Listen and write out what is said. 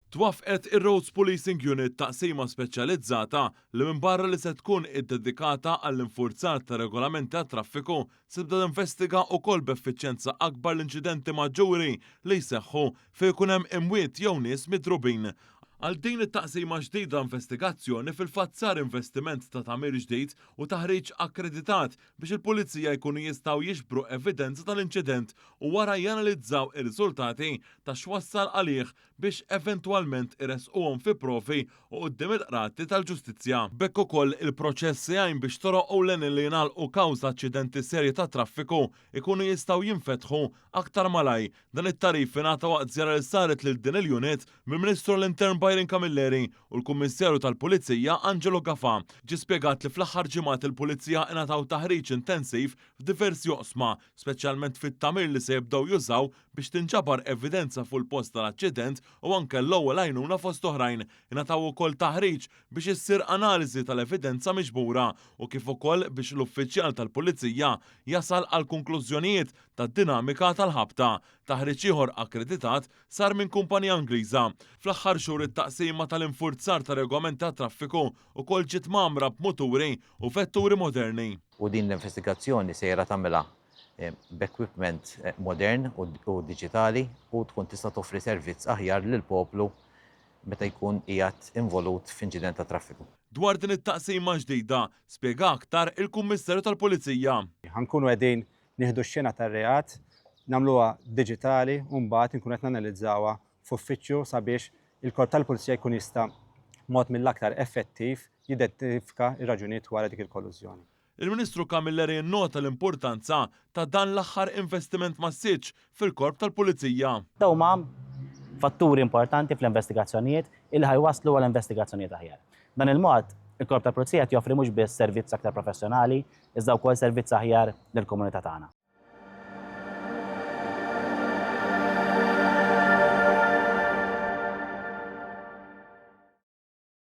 Twaffqet ir-Roads Policing Unit taqsima speċjalizzata li minbarra li se tkun iddedikata għall-infurzar ta' regolamenti għat-traffiku tibda tinvestiga wkoll b'effiċjenza akbar l-inċidenti maġġuri li jseħħu fejn ikun hemm imwiet jew nies midrubin. Għal din it-taqsima ġdida investigazzjoni fil-fatt sar investiment ta' tagħmir ġdid u taħriġ akkreditat biex il-pulizija jkunu jistgħu jiġbru evidenza tal-inċident u wara janalizzaw ir-riżultati ta' x'wassal għalih biex eventwalment iresquhom fi provi u quddiem il-qrati tal-ġustizzja. Bekk ukoll il-proċess jgħin biex toroq ewlenin li jingħalqu kawża aċċidenti serji ta' traffiku ikunu jistgħu jinfetħu aktar malaj. Dan it-tarif ingħata waqt żjara li saret lil din il-unit mill-Ministru l-Intern Byron Camilleri u l-Kummissarju tal-Pulizija Angelo Gafa. Ġie spjegat li fl-aħħar ġimgħat il-Pulizija ingħataw taħriġ intensiv f'diversi oqsma, speċjalment fit-tagħmir li se jibdew jużaw biex tinġabar evidenza fuq il-post tal-aċċident u anke l-ewwel għajnuna fost oħrajn. Ingħataw ukoll taħriġ biex issir analiżi tal-evidenza miġbura u kif ukoll biex l-uffiċjal tal-Pulizija jasal għal konklużjonijiet tad-dinamika tal-ħabta. Taħriġ ieħor akkreditat sar minn kumpanija Ingliża. Fl-aħħar xhur it-taqsima tal-infurzar ta' regolamenti tat-traffiku ukoll ġiet magħmra b'muturi u vetturi moderni. U din l-investigazzjoni sejra tagħmilha b'equipment modern u diġitali u tkun tista' toffri servizz aħjar lill-poplu meta jkun qiegħed involut f'inċident ta' traffiku. Dwar din it-taqsima ġdida spjega aktar il-Kummissarju tal-Pulizija. Ħankunu qegħdin nieħdu x-xena tar-reat, nagħmluha diġitali u mbagħad inkunu qed nanalizzawha f'uffiċċju sabiex il-Korp tal-Pulizija jkun jista' mod mill-aktar effettiv jidentifika r-raġunijiet wara dik il-kollużjoni. Il-Ministru Camilleri nnota l-importanza ta' dan l-aħħar investiment massiġġ fil-Korp tal-Pulizija. Dawma fatturi importanti fl-investigazzjonijiet il ħajwaslu għal investigazzjonijiet aħjar. Dan il-mod il-Korp tal-Pulizija joffri mhux biss servizz aktar professjonali, iżda wkoll servizz aħjar lill-komunità tagħna.